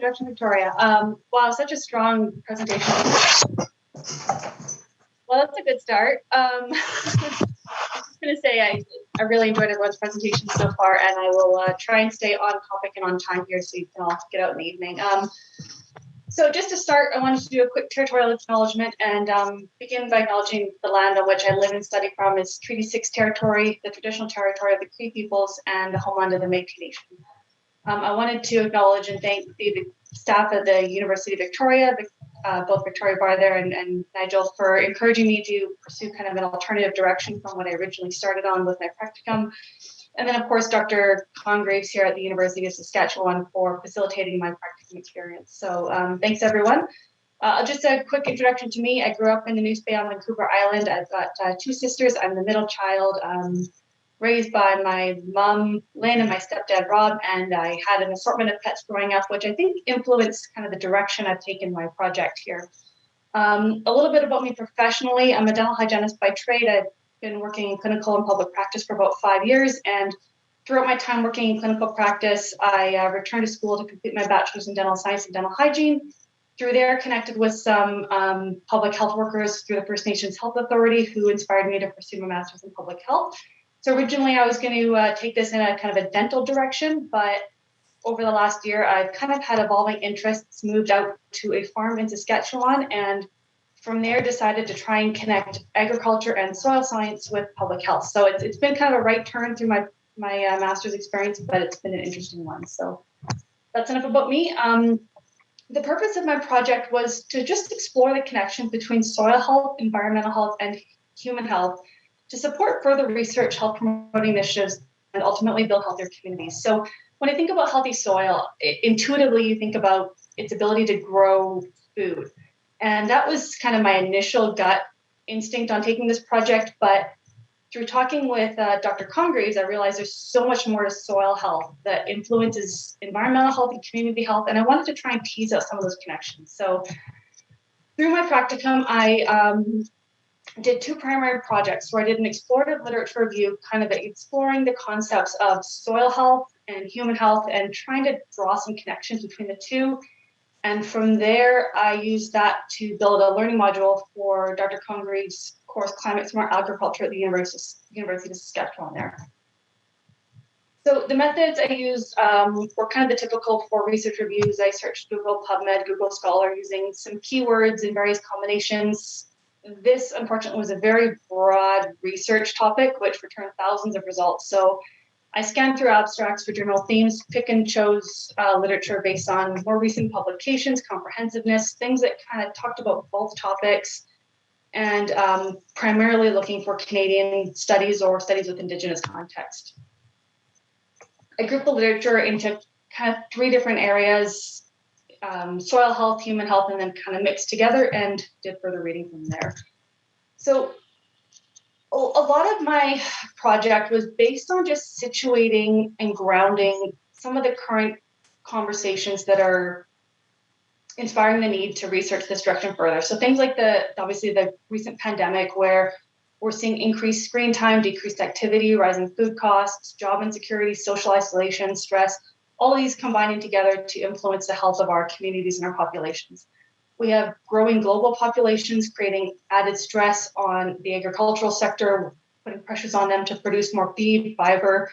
introduction, Victoria. Wow, such a strong presentation. Well, that's a good start. I'm just going to say I really enjoyed everyone's presentation so far, and I will try and stay on topic and on time here so you can all get out in the evening. So just to start, I wanted to do a quick territorial acknowledgement and begin by acknowledging the land on which I live and study from is Treaty 6 territory, the traditional territory of the Cree peoples, and the homeland of the Métis Nation. I wanted to acknowledge and thank the staff of the University of Victoria, both Victoria Barther and Nigel, for encouraging me to pursue kind of an alternative direction from what I originally started on with my practicum. And then, of course, Dr. Congraves here at the University of Saskatchewan for facilitating my practicum experience. So thanks, everyone. Just a quick introduction to me. I grew up in the Neuse Bay on Vancouver Island. I've got two sisters. I'm the middle child, raised by my mom, Lynn, and my stepdad, Rob. And I had an assortment of pets growing up, which I think influenced kind of the direction I've taken my project here. A little bit about me professionally. I'm a dental hygienist by trade. I've been working in clinical and public practice for about 5 years. And throughout my time working in clinical practice, I returned to school to complete my bachelor's in dental science and dental hygiene. Through there, connected with some public health workers through the First Nations Health Authority who inspired me to pursue my master's in public health. So originally I was going to take this in a kind of a dental direction, but over the last year, I've kind of had evolving interests, moved out to a farm in Saskatchewan, and from there decided to try and connect agriculture and soil science with public health. So it's been kind of a right turn through my master's experience, but it's been an interesting one. So that's enough about me. The purpose of my project was to just explore the connection between soil health, environmental health, and human health to support further research, health promoting initiatives, and ultimately build healthier communities. So when I think about healthy soil, intuitively you think about its ability to grow food. And that was kind of my initial gut instinct on taking this project. But through talking with Dr. Congraves, I realized there's so much more to soil health that influences environmental health and community health. And I wanted to try and tease out some of those connections. So through my practicum, I did two primary projects where I did an explorative literature review, kind of exploring the concepts of soil health and human health and trying to draw some connections between the two. And from there, I used that to build a learning module for Dr. Congraves' course, Climate Smart Agriculture at the University of Saskatchewan there. So the methods I used were kind of the typical for research reviews. I searched Google, PubMed, Google Scholar using some keywords in various combinations. This, unfortunately, was a very broad research topic, which returned thousands of results. So I scanned through abstracts for general themes, pick and chose literature based on more recent publications, comprehensiveness, things that kind of talked about both topics, and primarily looking for Canadian studies or studies with Indigenous context. I grouped the literature into kind of three different areas, soil health, human health, and then kind of mixed together and did further reading from there. So a lot of my project was based on just situating and grounding some of the current conversations that are inspiring the need to research this direction further. So things like obviously the recent pandemic where we're seeing increased screen time, decreased activity, rising food costs, job insecurity, social isolation, stress, all of these combining together to influence the health of our communities and our populations. We have growing global populations creating added stress on the agricultural sector, putting pressures on them to produce more feed, fiber.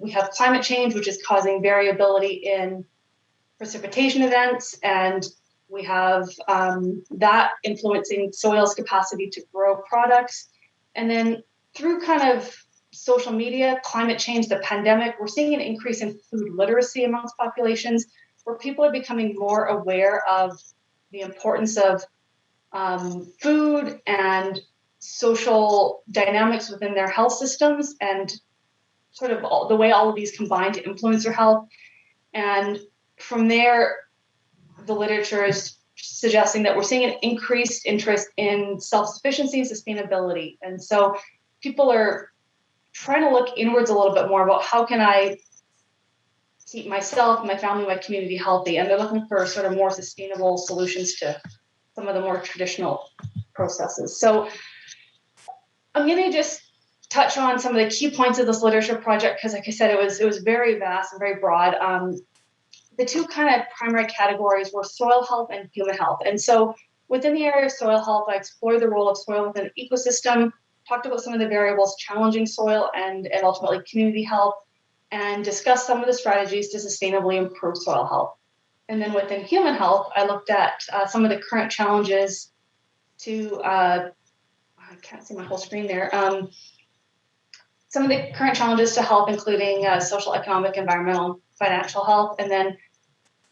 We have climate change, which is causing variability in precipitation events, and we have that influencing soil's capacity to grow products. And then through kind of social media, climate change, the pandemic, we're seeing an increase in food literacy amongst populations where people are becoming more aware of the importance of food and social dynamics within their health systems and sort of the way all of these combine to influence their health. And from there, the literature is suggesting that we're seeing an increased interest in self-sufficiency and sustainability. And so people are trying to look inwards a little bit more about how can I keep myself, my family, my community healthy. And they're looking for sort of more sustainable solutions to some of the more traditional processes. So I'm going to just touch on some of the key points of this literature project because, like I said, it was very vast and very broad. the two kind of primary categories were soil health and human health. And so within the area of soil health, I explored the role of soil within an ecosystem, talked about some of the variables challenging soil and ultimately community health, and discussed some of the strategies to sustainably improve soil health. And then within human health, I looked at some of the current challenges to, I can't see my whole screen there, some of the current challenges to health, including social, economic, environmental, financial health, and then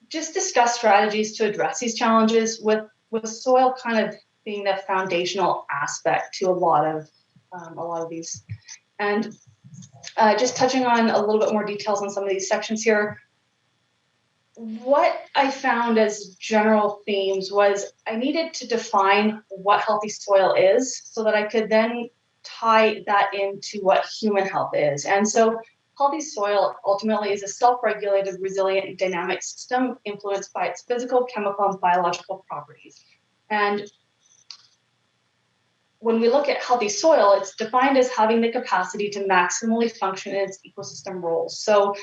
just discuss strategies to address these challenges with soil kind of being the foundational aspect to a lot of these. And just touching on a little bit more details on some of these sections here. What I found as general themes was I needed to define what healthy soil is so that I could then tie that into what human health is. And so healthy soil ultimately is a self-regulated, resilient, and dynamic system influenced by its physical, chemical, and biological properties. And when we look at healthy soil, it's defined as having the capacity to maximally function in its ecosystem roles. So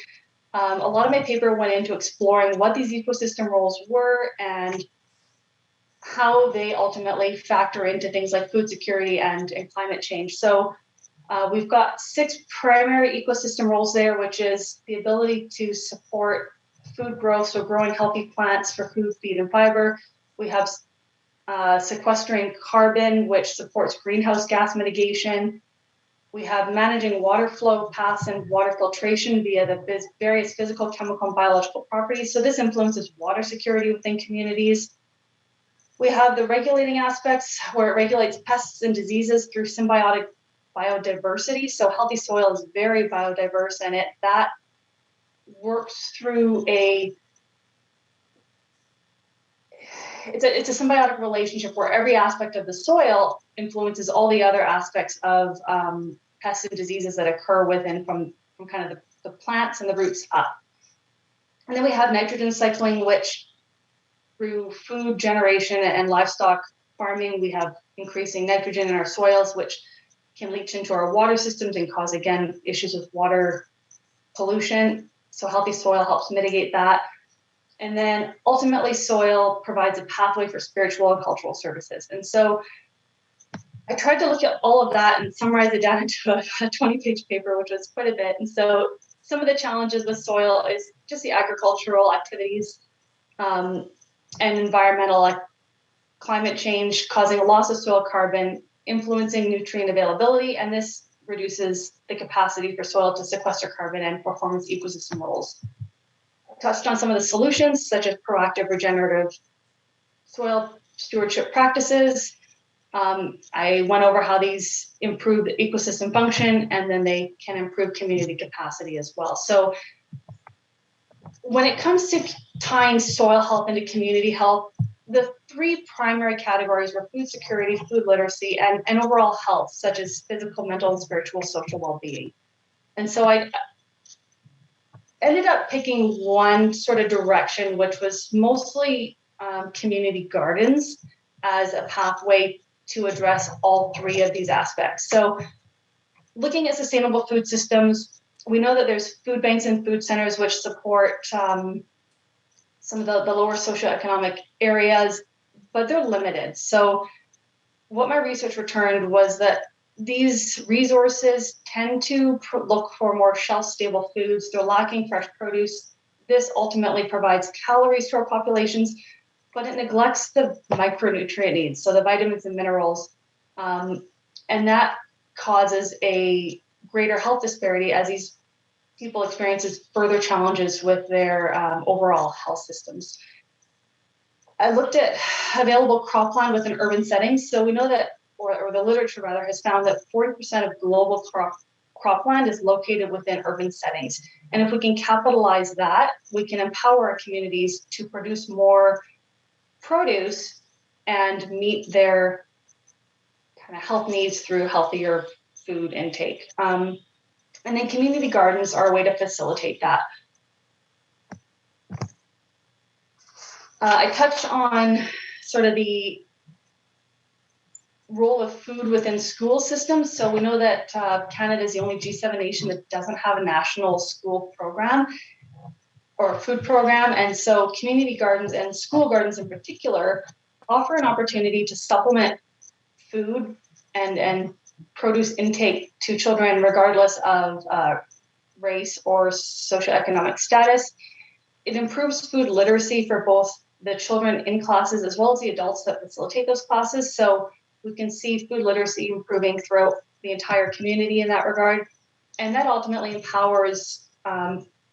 a lot of my paper went into exploring what these ecosystem roles were and how they ultimately factor into things like food security and climate change. So we've got 6 primary ecosystem roles there, which is the ability to support food growth, so growing healthy plants for food, feed, and fiber. We have sequestering carbon, which supports greenhouse gas mitigation. We have managing water flow paths and water filtration via the various physical, chemical, and biological properties. So this influences water security within communities. We have the regulating aspects where it regulates pests and diseases through symbiotic biodiversity. So healthy soil is very biodiverse, and that works through it's a symbiotic relationship where every aspect of the soil influences all the other aspects of pests and diseases that occur within from kind of the plants and the roots up. And then we have nitrogen cycling, which through food generation and livestock farming, we have increasing nitrogen in our soils, which can leach into our water systems and cause, again, issues with water pollution. So healthy soil helps mitigate that. And then ultimately, soil provides a pathway for spiritual and cultural services. And so I tried to look at all of that and summarize it down into a 20-page paper, which was quite a bit. And so some of the challenges with soil is just the agricultural activities and environmental, like climate change causing a loss of soil carbon, influencing nutrient availability, and this reduces the capacity for soil to sequester carbon and perform its ecosystem roles. I touched on some of the solutions, such as proactive regenerative soil stewardship practices. I went over how these improve the ecosystem function, and then they can improve community capacity as well. So when it comes to tying soil health into community health, the 3 primary categories were food security, food literacy, and overall health, such as physical, mental, and spiritual social well-being. And so I ended up picking one sort of direction, which was mostly community gardens as a pathway to address all 3 of these aspects. So looking at sustainable food systems, we know that there's food banks and food centers which support some of the lower socioeconomic areas, but they're limited. So what my research returned was that these resources tend to look for more shelf-stable foods. They're lacking fresh produce. This ultimately provides calories to our populations, but it neglects the micronutrient needs, so the vitamins and minerals, and that causes a greater health disparity as these people experiences further challenges with their overall health systems. I looked at available cropland within urban settings. So we know that, or the literature rather, has found that 40% of global cropland is located within urban settings. And if we can capitalize that, we can empower our communities to produce more produce and meet their kind of health needs through healthier food intake. And then community gardens are a way to facilitate that. I touched on sort of the role of food within school systems. So we know that Canada is the only G7 nation that doesn't have a national school program. or food program. And so community gardens and school gardens in particular offer an opportunity to supplement food and produce intake to children regardless of race or socioeconomic status. It improves food literacy for both the children in classes as well as the adults that facilitate those classes. So we can see food literacy improving throughout the entire community in that regard. And that ultimately empowers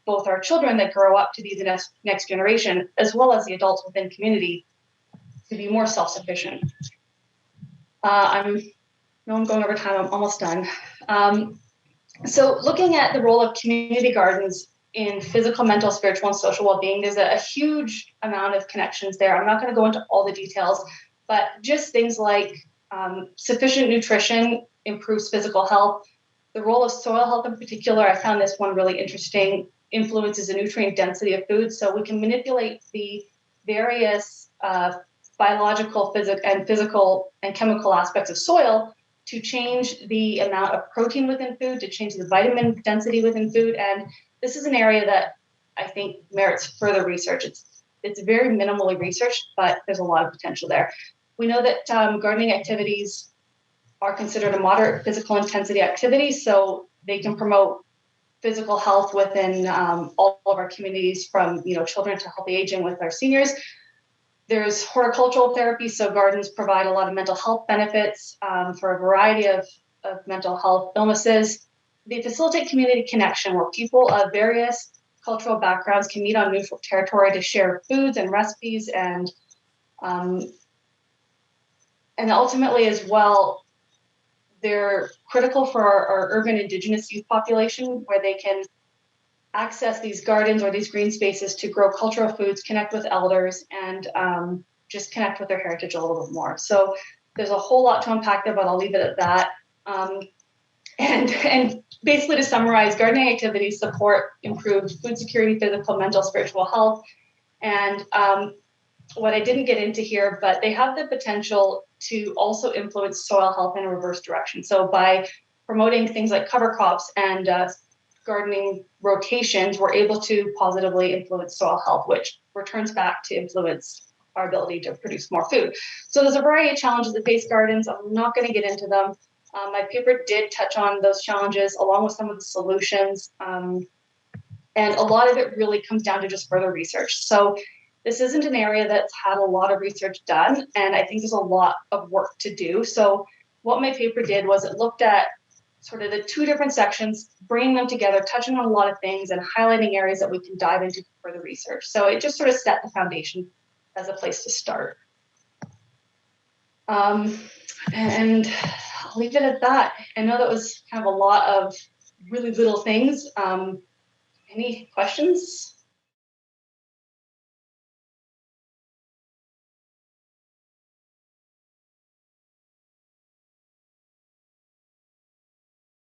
both our children that grow up to be the next generation, as well as the adults within community to be more self-sufficient. I'm going over time, I'm almost done. So looking at the role of community gardens in physical, mental, spiritual, and social well-being, there's a huge amount of connections there. I'm not going to go into all the details, but just things like sufficient nutrition improves physical health. The role of soil health in particular, I found this one really interesting, influences the nutrient density of food. So we can manipulate the various biological, physical, and chemical aspects of soil to change the amount of protein within food, to change the vitamin density within food. And this is an area that I think merits further research. It's very minimally researched, but there's a lot of potential there. We know that gardening activities are considered a moderate physical intensity activity, so they can promote physical health within all of our communities, from children to healthy aging with our seniors. There's horticultural therapy, so gardens provide a lot of mental health benefits for a variety of mental health illnesses. They facilitate community connection where people of various cultural backgrounds can meet on neutral territory to share foods and recipes, and ultimately as well, they're critical for our urban Indigenous youth population, where they can access these gardens or these green spaces to grow cultural foods, connect with elders, and just connect with their heritage a little bit more. So there's a whole lot to unpack there, but I'll leave it at that. And basically, to summarize, gardening activities support improved food security, physical, mental, spiritual health. And what I didn't get into here, but they have the potential to also influence soil health in a reverse direction. So by promoting things like cover crops and gardening rotations, we're able to positively influence soil health, which returns back to influence our ability to produce more food. So there's a variety of challenges that face gardens. I'm not going to get into them. My paper did touch on those challenges along with some of the solutions. And a lot of it really comes down to just further research. So this isn't an area that's had a lot of research done, and I think there's a lot of work to do. So what my paper did was it looked at sort of the two different sections, bringing them together, touching on a lot of things and highlighting areas that we can dive into for the research. So it just sort of set the foundation as a place to start. And I'll leave it at that. I know that was kind of a lot of really little things. Any questions?